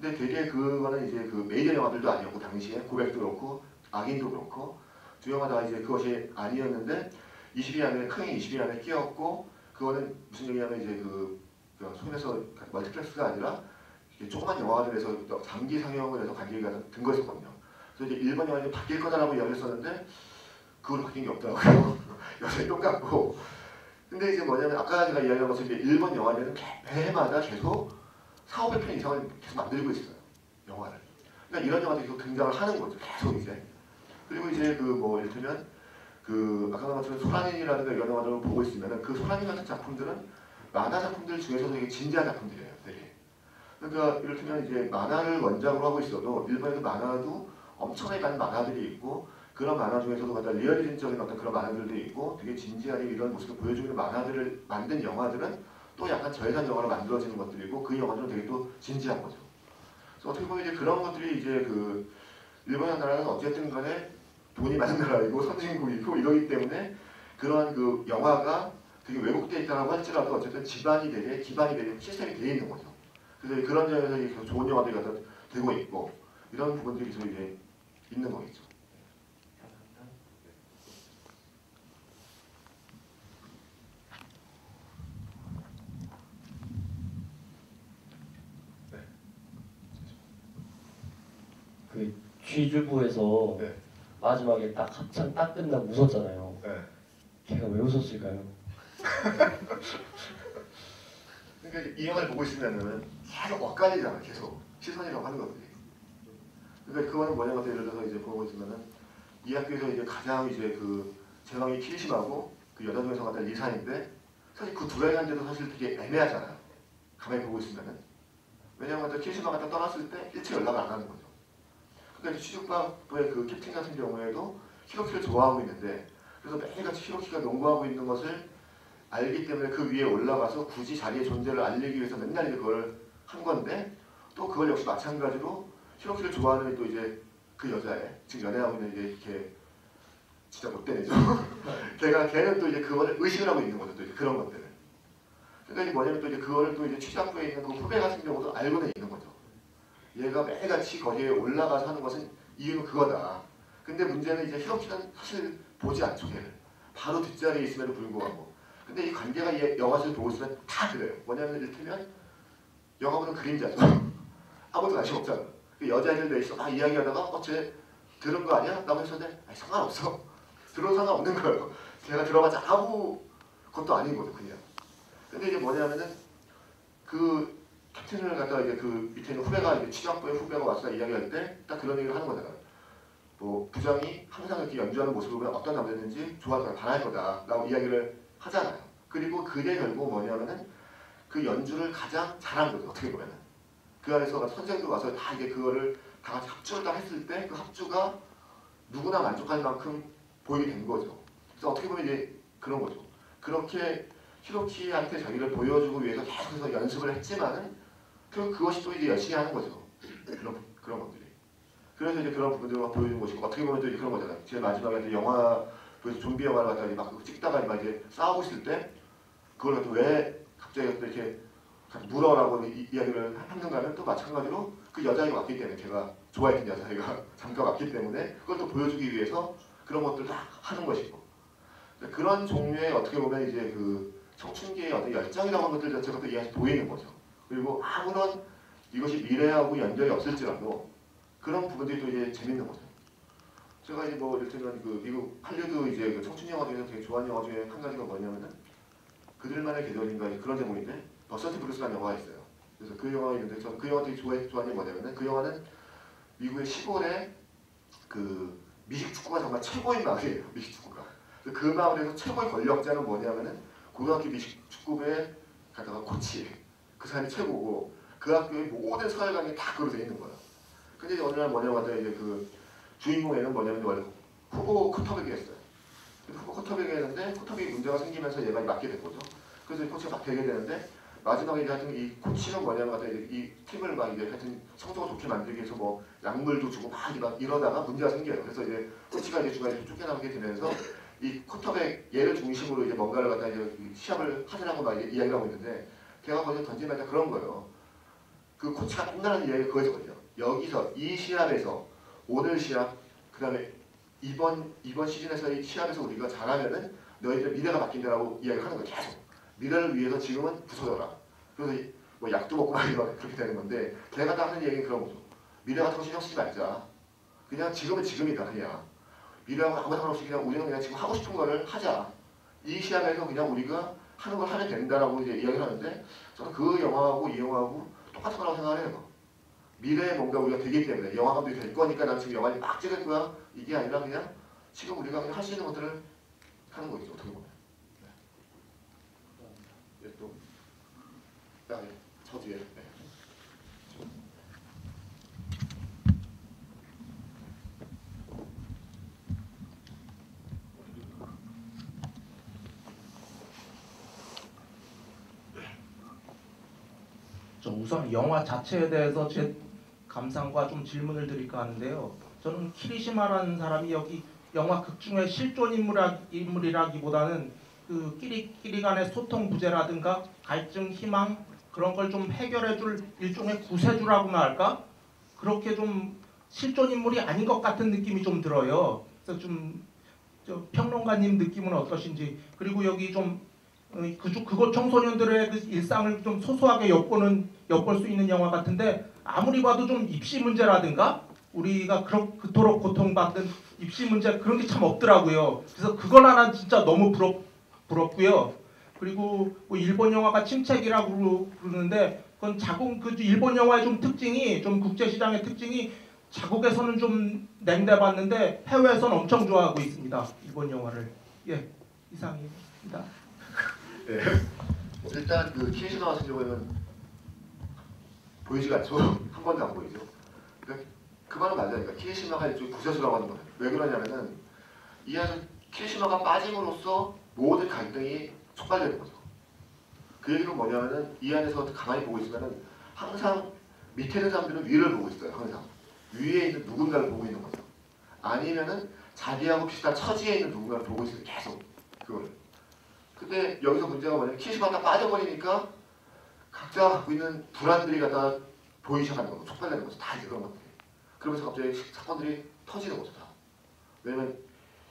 근데 되게 그거는 이제 그 메이저 영화들도 아니었고 당시에 고백도 그렇고 악인도 그렇고 두 영화 다 이제 그것이 아니었는데 20위 안에 큰 20위 안에 끼었고 그거는 무슨 얘기냐면 이제 소위 말해서 멀티플렉스가 아니라 조그만 영화관에서 장기 상영을 해서 관객이 가서 든 거였거든요. 그래서 이제 일본 영화가 바뀔 거다라고 이야기를 했었는데 그걸로 바뀐 게 없더라고요. 여전히 똑같고. 근데 이제 뭐냐면 아까 제가 이야기한 것처럼 이제 일본 영화들은 매해마다 계속 4,500편 이상을 계속 만들고 있어요. 영화를. 그러니까 이런 영화들이 계속 등장을 하는 거죠. 계속 이제. 그리고 이제 그 뭐 이를테면 그 아까 말한 것처럼 소라닌이라든가 이런 영화들을 보고 있으면은 그 소라닌 같은 작품들은 만화 작품들 중에서도 되게 진지한 작품들이에요. 되게. 그러니까 이를테면 이제 만화를 원작으로 하고 있어도 일본에도 만화도 엄청나게 많은 만화들이 있고 그런 만화 중에서도 갖다 리얼리즘적인 어떤 그런 만화들도 있고 되게 진지하게 이런 모습을 보여주는 만화들을 만든 영화들은 또 약간 저예산 영화로 만들어지는 것들이고 그 영화들은 되게 또 진지한 거죠. 그래서 어떻게 보면 이제 그런 것들이 이제 그 일본이라는 나라는 어쨌든 간에 돈이 많은 나라이고 선진국이고 이러기 때문에 그러한 그 영화가 되게 왜곡되어 있다고 할지라도 어쨌든 기반이 되게 시스템이 되어 있는 거죠. 그래서 그런 점에서 이제 좋은 영화들이 갖다 되고 있고 이런 부분들이 계속 이제 있는 거겠죠. 그 쥐주부에서 네. 마지막에 딱 합창 딱 끝나고 웃었잖아요. 네. 걔가 왜 웃었을까요? 그러니까 이 영화를 보고 있으면은 계속 엇갈리잖아. 계속 시선이라고 하는 것들이. 그러니까 그거는 뭐냐면 예를 들어서 이제 보고 있으면은 이 학교에서 이제 가장 이제 그 제왕이 키리시마고 그 여자 중에서 갖다 리사인데 사실 그 두 애한테도 사실 되게 애매하잖아요. 가만히 보고 있으면은. 왜냐하면 키리시마가 딱 떠났을 때 일체 연락을 안 하는 거죠. 그러니까 취직과의 그 캡틴 같은 경우에도 히로키를 좋아하고 있는데 그래서 매일같이 히로키가 농구하고 있는 것을 알기 때문에 그 위에 올라가서 굳이 자기의 존재를 알리기 위해서 맨날 이제 그걸 한 건데 또 그걸 역시 마찬가지로 히로키를 좋아하는 또 이제 그 여자애 지금 연애하고 있는 이제 이렇게 진짜 못된 애죠. 걔는 또 이제 그거를 의식을 하고 있는 거죠. 또 이제 그런 것들을. 그러니까 이게 뭐냐면 또 이제 그거를 또 이제 취직학부에 있는 그 후배 같은 경우도 알고는 있는 거죠. 얘가 매일같이 거기에 올라가서 하는 것은 이유는 그거다. 근데 문제는 이제 히로키는 사실 보지 않죠. 걔를. 바로 뒷자리에 있음에도 불구하고. 근데 이 관계가 이 영화에서 보고 있으면 다 그래요. 뭐냐면 이를테면 영화 보는 그림자죠. 아무도 관심 없잖아. 그 여자애들 넷이서 막 이야기하다가 쟤 들은 거 아니야? 라고 했었는데 아니, 상관없어. 들어도 상관없는 거예요. 걔가 들어봤자 아무 것도 아닌 거죠. 그냥. 근데 이게 뭐냐면은 그 캡틴을 갖다가 이제 그 밑에 있는 후배가 이제 취직학부의 후배가 와서 이야기할 때 딱 그런 얘기를 하는 거잖아요. 뭐 부장이 항상 이렇게 연주하는 모습을 보면 어떤 남자든지 좋아할 거다, 반할 거다라고 이야기를 하잖아요. 그리고 그게 결국 뭐냐면은 그 연주를 가장 잘한 거죠. 어떻게 보면은 그 안에서 선생도 와서 다 이제 그거를 다 같이 합주를 딱 했을 때 그 합주가 누구나 만족할 만큼 보이게 된 거죠. 그래서 어떻게 보면 이제 그런 거죠. 그렇게 히로키한테 자기를 보여주고 위해서 계속해서 연습을 했지만은 그것이 또 이제 열심히 하는 거죠. 그런 것들이. 그래서 이제 그런 부분들을 보여주는 것이고 어떻게 보면 또 이제 그런 거잖아요. 제일 마지막에 영화 그래서 좀비 영화를 갖다가 막 찍다가 막 이제 싸우고 있을 때 그걸 갖다 왜 갑자기 이렇게 물어라고 이야기를 하는가 하면 또 마찬가지로 그 여자애가 왔기 때문에 제가 좋아했던 여자애가 잠깐 왔기 때문에 그걸 또 보여주기 위해서 그런 것들을 다 하는 것이고 그런 종류의 어떻게 보면 이제 그 청춘기의 어떤 열정이라고 하는 것들 자체가 또 이해해서 보이는 거죠. 그리고 아무런 이것이 미래하고 연결이 없을지라도 그런 부분들이 또 이제 재밌는 거죠. 제가 이제 뭐 이를테면 그 미국 할리우드 이제 그 청춘 영화 중에서 되게 좋아하는 영화 중에 한 가지가 뭐냐면은 그들만의 계절인가 그런 제목인데 버서티 브루스라는 영화가 있어요. 그래서 그 영화가 있는데 저는 그 영화 되게 좋아하는 게 뭐냐면은 그 영화는 미국의 시골에 그 미식 축구가 정말 최고인 마을이에요. 미식 축구가. 그 마을에서 최고의 권력자는 뭐냐면은 고등학교 미식 축구부에 갔다가 코치 그 사람이 최고고 그 학교의 모든 서열관이 다 그걸로 돼 있는 거예요. 근데 이제 어느 날 뭐냐고 하더니 이제 그 주인공에는 뭐냐면 원래 후보 쿼터백이었어요. 후보 쿼터백이었는데 쿼터백이 문제가 생기면서 얘가 맡게 된 거죠. 그래서 이 코치가 막 되게 되는데 마지막에 이제 하여튼 이 코치는 뭐냐면 하여튼 이 팀을 막 이제 하여튼 성적을 좋게 만들기 위해서 뭐 약물도 주고 막 이러다가 문제가 생겨요. 그래서 이제 코치가 이제 중간에 쫓겨나게 되면서 이 쿼터백 얘를 중심으로 이제 뭔가를 갖다 이제 시합을 하자라고 막 이야기를 하고 있는데 걔가 거기서 던지면서 그런 거예요. 그 코치가 맨날 하는 이야기가 그거거든요. 여기서 이 시합에서 오늘 시합 그다음에 이번 시즌에서의 시합에서 우리가 잘하면은 너희들 미래가 바뀐다라고 이야기를 하는 거예요. 계속 미래를 위해서 지금은 부서져라. 그래서 뭐 약도 먹고 막 그렇게 되는 건데 걔가 딱 하는 얘기는 그런 거죠. 미래 같은 거 신경 쓰지 말자. 그냥 지금은 지금이다. 그냥 미래하고 아무 상관없이 그냥 우리는 그냥 지금 하고 싶은 거를 하자. 이 시합에서 그냥 우리가 하는 걸 하면 된다라고 이제 이야기를 하는데 저는 그 영화하고 이 영화하고 똑같은 거라고 생각을 해요. 미래에 뭔가 우리가 되기 때문에 영화 감독이 될 거니까 난 지금 영화를 막 찍을 거야. 이게 아니라 그냥 지금 우리가 그냥 할 수 있는 것들을 하는 거죠. 어떻게 보면. 네. 또, 네. 저 뒤에. 네. 우선 영화 자체에 대해서 제 감상과 좀 질문을 드릴까 하는데요. 저는 키리시마라는 사람이 여기 영화 극 중에 실존 인물이라기보다는 그 끼리 간의 소통 부재라든가 갈증, 희망 그런 걸 좀 해결해줄 일종의 구세주라고나 할까? 그렇게 좀 실존 인물이 아닌 것 같은 느낌이 좀 들어요. 그래서 좀 평론가님 느낌은 어떠신지. 그리고 여기 좀 그곳 청소년들의 그 일상을 좀 소소하게 엿볼 수 있는 영화 같은데 아무리 봐도 좀 입시 문제라든가 우리가 그토록 고통받는 입시 문제 그런 게 참 없더라고요. 그래서 그건 하나 진짜 너무 부럽고요. 그리고 뭐 일본 영화가 침체기라고 그러는데 그건 그 일본 영화의 좀 특징이 좀 국제 시장의 특징이 자국에서는 좀 냉대받는데 해외에서는 엄청 좋아하고 있습니다. 일본 영화를. 예, 이상입니다. 네. 일단 그 키리시마 같은 경우에는 보이지가 않죠. 한 번도 안 보이죠. 그러니까 그 말은 맞아요. 키리시마가 일종의 구세주라고 하는 거예요. 왜 그러냐면은 이 안에서 키리시마가 빠짐으로써 모든 갈등이 촉발되는 거죠. 그 얘기는 뭐냐면은 이 안에서 가만히 보고 있으면은 항상 밑에 있는 사람들은 위를 보고 있어요. 항상 위에 있는 누군가를 보고 있는 거죠. 아니면은 자기하고 비슷한 처지에 있는 누군가를 보고 있어요. 계속 그걸. 근데 여기서 문제가 뭐냐면 키리시마가 빠져버리니까 각자 갖고 있는 불안들이 갖다 보이기 시작하는 거고 촉발되는 거죠. 다 이제 그런 것들이. 그러면서 갑자기 사건들이 터지는 거죠. 다. 왜냐면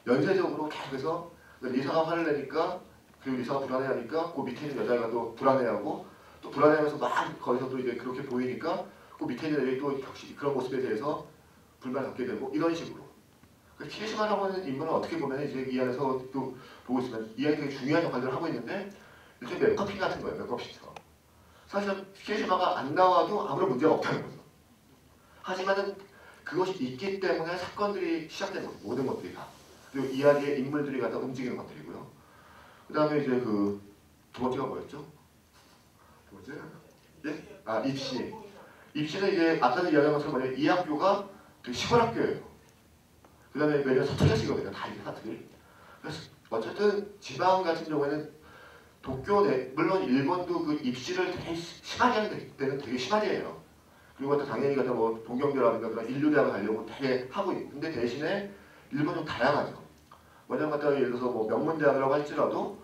연쇄적으로 계속해서 리사가 화를 내니까 그리고 리사가 불안해하니까 그 밑에 있는 여자애가 또 불안해하고 또 불안해하면서 막 거기서 또 이제 그렇게 보이니까 그 밑에 있는 애들이 또 역시 그런 모습에 대해서 불만을 갖게 되고 이런 식으로. 키리시마라고 하는 인물은 어떻게 보면 이제 이 안에서 또 보고 있으면 이 안에 되게 중요한 역할들을 하고 있는데 일종의 맥커핀 같은 거예요. 맥커핀처럼. 사실은 키리시마가 안 나와도 아무런 문제가 없다는 거죠. 하지만은 그것이 있기 때문에 사건들이 시작되는 거죠. 모든 것들이 다. 그리고 이야기의 인물들이 갖다 움직이는 것들이고요. 그 다음에 이제 그 두 번째가 뭐였죠? 두 번째? 예? 아, 입시. 입시는 이제 아까도 이야기한 것처럼 뭐냐면 이 학교가 되게 시골 학교예요. 그 다음에 매년 사투리식이거든요. 다 이게 사투리. 그래서 어쨌든 지방 같은 경우에는 도쿄 물론 일본도 그 입시를 되게 심하게 하는 데는 되게 심하게 해요. 그리고 또 당연히 갖다 뭐 동경대라든가 그런 인류대학을 가려고 되게 하고 있는데 근데 대신에 일본은 좀 다양하죠. 뭐냐면 갖다가 예를 들어서 뭐 명문대학이라고 할지라도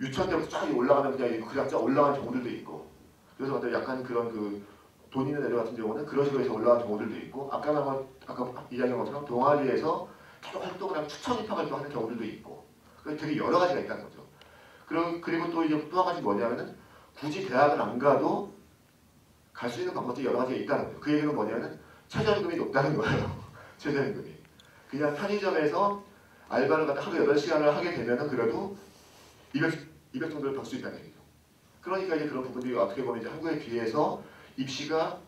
유치원 때부터 쫙 올라가면 그냥 쫙 올라가는 경우들도 있고 그래서 갖다 약간 그런 그 돈 있는 애들 같은 경우는 그런 식으로 해서 올라가는 경우들도 있고 아까 이야기한 것처럼 동아리에서 계속 활동을 하면 추천 입학을 또 하는 경우들도 있고 되게 여러 가지가 있다는 거죠. 그리고 또 이제 또 한 가지 뭐냐면은 굳이 대학을 안 가도 갈 수 있는 방법들이 여러 가지가 있다는 거예요. 그 얘기는 뭐냐면 최저임금이 높다는 거예요. 최저임금이. 그냥 편의점에서 알바를 갖다 하루 8시간을 하게 되면은 그래도 200 정도를 벌 수 있다는 얘기죠. 그러니까 이제 그런 부분들이 어떻게 보면 이제 한국에 비해서 입시가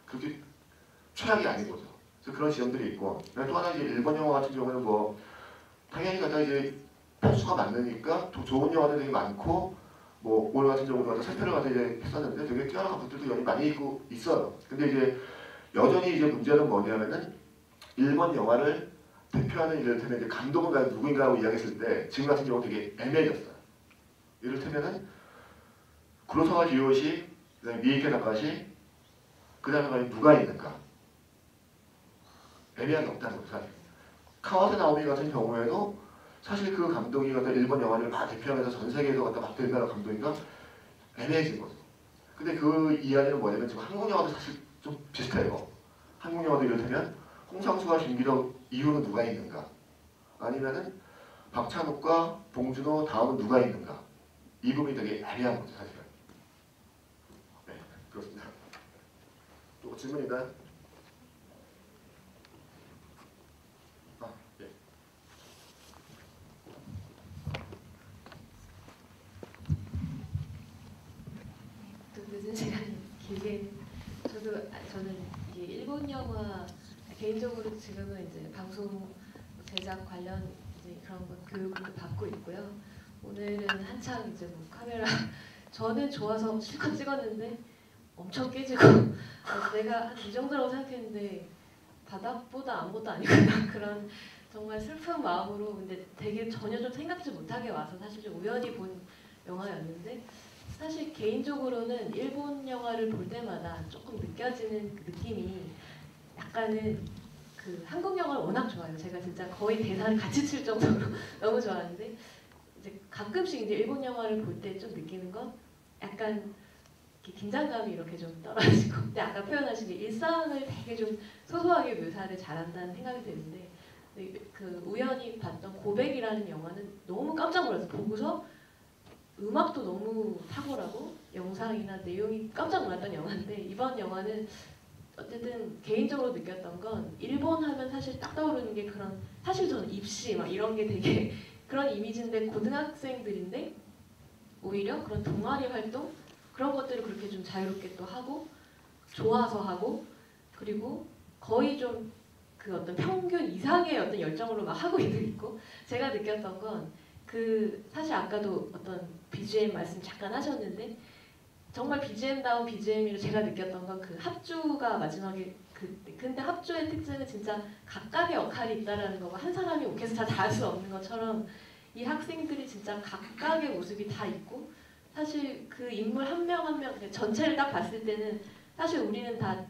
그렇게 최악이 아닌 거죠. 그래서 그런 지점들이 있고 또 하나 이제 일본 영화 같은 경우는 뭐 당연히 갖다 이제 편수가 많으니까 좋은 영화들이 되게 많고 뭐 오늘 같은 경우도 갖다 살펴를 갖다 이제 했었는데 되게 뛰어난 것들도 여기 많이 있고 있어요. 근데 이제 여전히 이제 문제는 뭐냐면은 일본 영화를 대표하는 이를테면 이제 감독은 누구인가라고 이야기했을 때 지금 같은 경우 되게 애매해졌어요. 이를테면은 구로사와 히로시, 그다음에 미ike 다카시, 그다음에 누가 있는가? 애매한 게 없다는 거죠. 사실. 카와세 나오미 같은 경우에도 사실 그 감독이 갖다 일본 영화를 막 대표하면서 전 세계에서 갖다 막 대표하는 감독인가 애매해진 거죠. 근데 그 이야기는 뭐냐면 지금 한국 영화도 사실 좀 비슷해요. 한국 영화도 이를테면 홍상수와 김기덕 이후는 누가 있는가? 아니면은 박찬욱과 봉준호 다음은 누가 있는가? 이 부분이 되게 애매한 거죠, 사실은. 네, 그렇습니다. 또 질문인가요? 아, 예. 지금은 이제 방송 제작 관련 이제 그런 것 교육을 받고 있고요. 오늘은 한창 이제 뭐 카메라 저는 좋아서 실컷 찍었는데 엄청 깨지고 내가 한 이 정도라고 생각했는데 바닥보다 아무것도 아니구나 그런 정말 슬픈 마음으로 근데 되게 전혀 좀 생각지 못하게 와서 사실 좀 우연히 본 영화였는데 사실 개인적으로는 일본 영화를 볼 때마다 조금 느껴지는 그 느낌이 약간은 그 한국 영화를 워낙 좋아해요. 제가 진짜 거의 대사를 같이 칠 정도로 너무 좋아하는데 이제 가끔씩 이제 일본 영화를 볼 때 좀 느끼는 건 약간 이렇게 긴장감이 이렇게 좀 떨어지고 근데 아까 표현하신 게 일상을 되게 좀 소소하게 묘사를 잘한다는 생각이 드는데 그 우연히 봤던 고백이라는 영화는 너무 깜짝 놀라서 보고서 음악도 너무 탁월하고 영상이나 내용이 깜짝 놀랐던 영화인데 이번 영화는 어쨌든 개인적으로 느꼈던 건 일본 하면 사실 딱 떠오르는 게 그런 사실 저는 입시 막 이런 게 되게 그런 이미지인데 고등학생들인데 오히려 그런 동아리 활동 그런 것들을 그렇게 좀 자유롭게 또 하고 좋아서 하고 그리고 거의 좀 그 어떤 평균 이상의 어떤 열정으로 막 하고 있고 제가 느꼈던 건 그 사실 아까도 어떤 BGM 말씀 잠깐 하셨는데 정말 BGM다운 BGM으로 제가 느꼈던 건 그 합주가 마지막에 근데 합주의 특징은 진짜 각각의 역할이 있다라는 거고 한 사람이 오케스트라 다 할 수 없는 것처럼 이 학생들이 진짜 각각의 모습이 다 있고 사실 그 인물 한 명 한 명 전체를 딱 봤을 때는 사실 우리는 다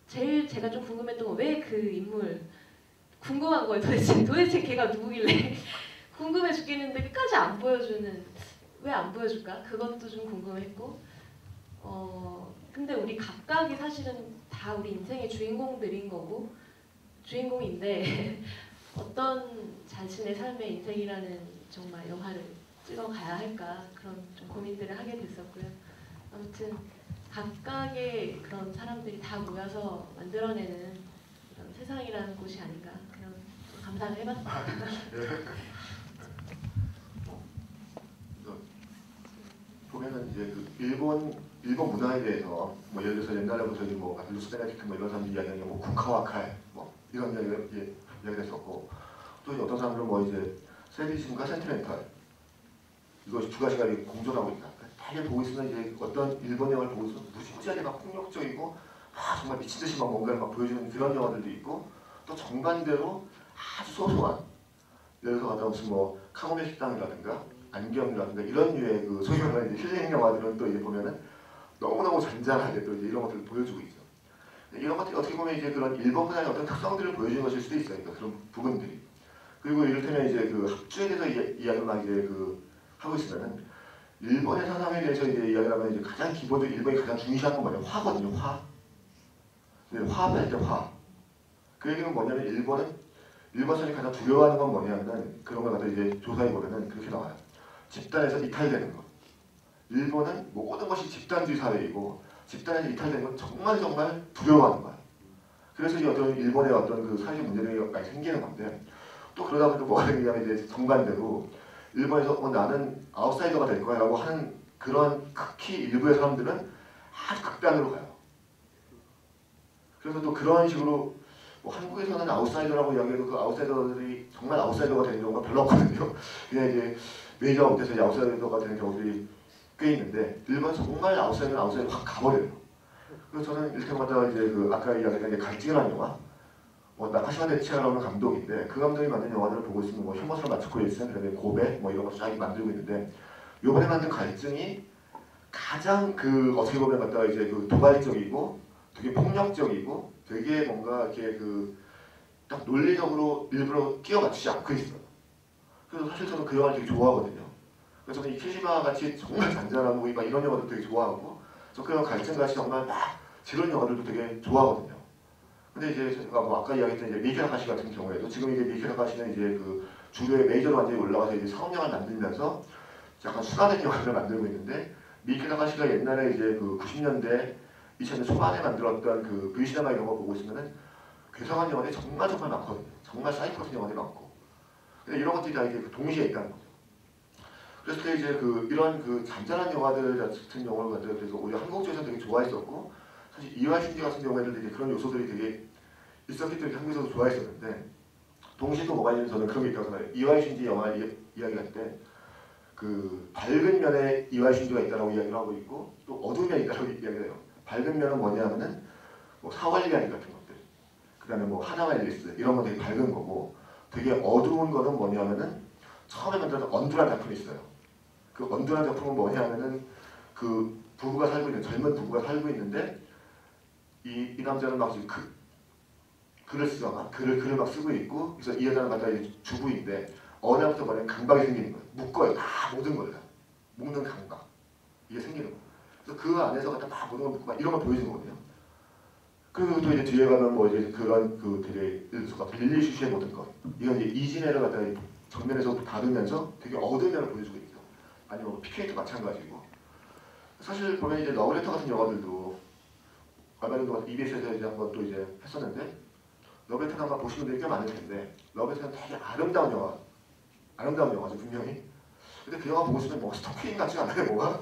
제일 제가 좀 궁금했던 건 왜 그 인물 궁금한 거예요. 도대체 걔가 누구길래 궁금해 죽겠는데 끝까지 안 보여주는 왜 안 보여줄까? 그것도 좀 궁금했고 근데 우리 각각이 사실은 다 우리 인생의 주인공들인 거고 주인공인데 어떤 자신의 삶의 인생이라는 정말 영화를 찍어가야 할까 그런 좀 고민들을 하게 됐었고요. 아무튼 각각의 그런 사람들이 다 모여서 만들어내는 그런 세상이라는 곳이 아닌가 그런 감상을 해봤습니다. 보면은 이제 그 일본 문화에 대해서 뭐 예를 들어서 옛날부터 이제 뭐 루스 베네딕트 뭐 이런 사람들 이야기하는 뭐 쿠카와 칼 뭐 이런 이야기를 했었고 또 이제 어떤 사람들은 뭐 이제 세디즘과 센티멘탈 이거 두 가지가 공존하고 있다. 되게 보고 있으면 이제 어떤 일본 영화를 보고 있으면 무지하게 막 폭력적이고 정말 미친 듯이 막 뭔가를 막 보여주는 그런 영화들도 있고 또 정반대로 아주 소소한 예를 들어서 무슨 뭐 카모메 식당이라든가 안경이라든가 이런 류의 그 소위 말하는 힐링 영화들은 또 이제 보면은 너무너무 잔잔하게 또 이제 이런 것들을 보여주고 있죠. 이런 것들이 어떻게 보면 이제 그런 일본 문화의 어떤 특성들을 보여주는 것일 수도 있어요. 그러니까 그런 부분들이. 그리고 이를테면 이제 그 합주에 대해서 이야기를 막 이제 그 하고 있으면은 일본의 사상에 대해서 이제 이야기를 하면 이제 가장 기본적으로 일본이 가장 중시하는 건 뭐냐면 화거든요. 화. 화합할 때 화. 그 얘기는 뭐냐면 일본 사람이 가장 두려워하는 건 뭐냐면 그런 걸 갖다 이제 조사해 보면은 그렇게 나와요. 집단에서 이탈되는 것. 일본은 모든 것이 집단주의 사회이고 집단에서 이탈되는 건 정말 두려워하는 거야. 그래서 이 어떤 일본의 어떤 그 사회적 문제들이 많이 생기는 건데 또 그러다 보니까 뭐가 생기냐면 이제 정반대로 일본에서 나는 아웃사이더가 될 거야라고 하는 그런 극히 일부의 사람들은 아주 극단으로 가요. 그래서 또 그런 식으로 뭐 한국에서는 아웃사이더라고 이야기해도 그 아웃사이더들이 정말 아웃사이더가 되는 경우가 별로 없거든요. 그냥 이제 메이저가 못해서 아웃사이더가 되는 경우들이 꽤 있는데 일본은 정말 아웃사이더 확 가버려요. 그래서 저는 이렇게 보다 이제 그 아까 이야기했던 게 갈증이라는 영화 뭐 나카시마 데치아라는 감독인데 그 감독이 만든 영화들을 보고 있으면 뭐 혐오스러운 마츠코 일생 그다음에 고백 뭐 이런 거 쫙 만들고 있는데 요번에 만든 갈증이 가장 그 어떻게 보면 갖다가 이제 그 도발적이고 되게 폭력적이고 되게 뭔가 이렇게 그 딱 논리적으로 일부러 끼워 맞추지 않고 있어요. 그래서 사실 저는 그 영화를 되게 좋아하거든요. 그래서 저는 이 키시마 같이 정말 잔잔하고 막 이런 영화도 되게 좋아하고 저 그 영화 갈증 같이 정말 막 지루한 영화들도 되게 좋아하거든요. 근데 이제 제가 뭐 아까 이야기했던 이제 미케 다카시 같은 경우에도 지금 이제 미케 다카시는 이제 그 주류의 메이저로 완전히 올라가서 이제 상업영화를 만들면서 약간 순화된 영화를 만들고 있는데 미케 다카시가 옛날에 이제 그 90년대 2000년 초반에 만들었던 그 V시네마 이런 거 보고 있으면은 괴상한 영화들이 정말 많거든요. 정말 사이코 같은 영화들이 많고. 근데 이런 것들이 다 이제 동시에 있다는 거죠. 그래서 이제 그 이런 그 잔잔한 영화들 같은 경우를 가지고 그래서 오히려 한국 쪽에서 되게 좋아했었고 사실 이화신지 같은 경우에는 이제 그런 요소들이 되게 있었기 때문에 한국에서도 좋아했었는데 동시에 또 뭐가 있냐면 저는 그런 게 있다고 생각해요. 이와이 슌지 영화 이야기할 때 그 밝은 면에 이와이 슌지가 있다라고 이야기를 하고 있고 또 어두운 면이 있다라고 이야기를 해요. 밝은 면은 뭐냐면은 뭐 사월리아리 같은 것들, 그다음에 뭐 하나와 앨리스 이런 건 되게 밝은 거고 되게 어두운 거는 뭐냐면은 처음에 만들었던 언듈한 작품이 있어요. 그 언듈한 작품은 뭐냐면은 그 부부가 살고 있는 젊은 부부가 살고 있는데 이 남자는 막 지금 글을 쓰잖아. 글을 막 쓰고 있고 그래서 이 여자는 갖다 이제 주부인데 어느 날부터 말하면 강박이 생기는 거예요. 묶어요. 다 모든 걸 다. 묶는 강박. 이게 생기는 거예요. 그래서 그 안에서 갖다 막 모든 걸 묶고 막 이런 걸 보여주는 거거든요. 그리고 또 이제 뒤에 가면 뭐 이제 그런 그 되게 릴리슈시의 모든 것. 이건 이제 이진애를 갖다 정면에서 다루면서 되게 어두운 면을 보여주고 있죠. 아니면 뭐 PK도 마찬가지고. 사실 보면 이제 러브레터 같은 영화들도 얼마 전에 EBS에서 이제 한번 또 이제 했었는데 러브레터는 아마 보시는 분들이 꽤 많을 텐데 러브레터는 되게 아름다운 영화죠 분명히. 근데 그 영화 보고 있으면 뭐 스토킹 같지 않아요 뭐가?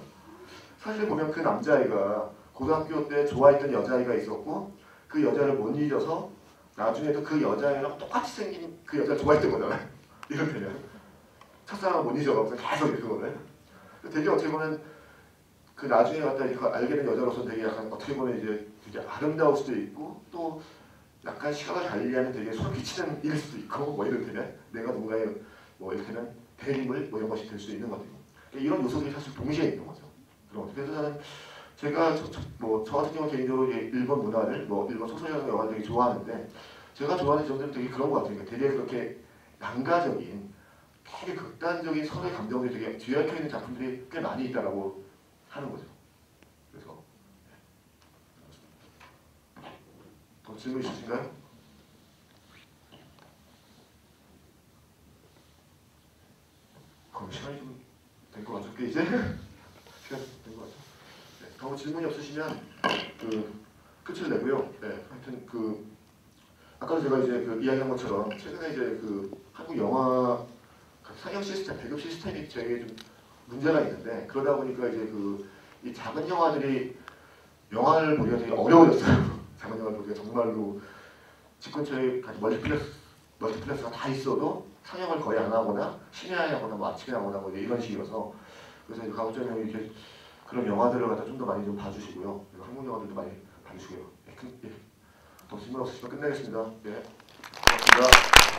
사실 보면 그 남자아이가 고등학교 때 좋아했던 여자아이가 있었고 그 여자를 못 잊어서 나중에도 그 여자애랑 똑같이 생긴 그 여자를 좋아했던 거잖아요. 이렇게면 첫사랑을 못 잊어가면서 계속 그거를 되게 어떻게 보면 그 나중에 갖다 이제 알게 된 여자로서 되게 약간 어떻게 보면 이제 되게 아름다울 수도 있고 또 약간 시각을 달리하면 되게 소름 끼치는 일일 수도 있고 뭐 이렇게는 내가 누군가의 뭐 이렇게는 대림을 뭐 이런 것이 될 수 있는 거죠. 이런 요소들이 사실 동시에 있는 거죠. 그런 거죠. 그래서 저는 제가 저 같은 경우 개인적으로 일본 문화를 뭐 일본 소설이라는 영화를 되게 좋아하는데 제가 좋아하는 점들은 되게 그런 것 같아요. 되게 그렇게 양가적인 되게 극단적인 서로의 감정들이 되게 뒤얽혀 있는 작품들이 꽤 많이 있다라고 하는 거죠. 그래서 더 질문 있으신가요? 그럼 시간이 좀 된 것 같죠? 이제 시간 된 것 같죠? 네, 더 질문이 없으시면 그 끝을 내고요. 네, 하여튼 그 아까도 제가 이제 그 이야기한 것처럼 최근에 이제 그 한국 영화 상영 시스템, 배급 시스템이 되게 좀 문제가 있는데 그러다 보니까 이제 그 이 작은 영화들이 영화를 보기가 되게 어려워졌어요. 작은 영화를 보기가 정말로 집 근처에 멀티플렉스가 다 있어도 상영을 거의 안 하거나 심야에 하거나 뭐 아침에 하거나 뭐 이런 식이어서 그래서 이제 가급적이면 이렇게 그런 영화들을 갖다 좀 더 많이 좀 봐주시고요. 그리고 한국 영화들도 많이 봐주시고요. 더 질문 없으시면 끝내겠습니다. 네, 고맙습니다.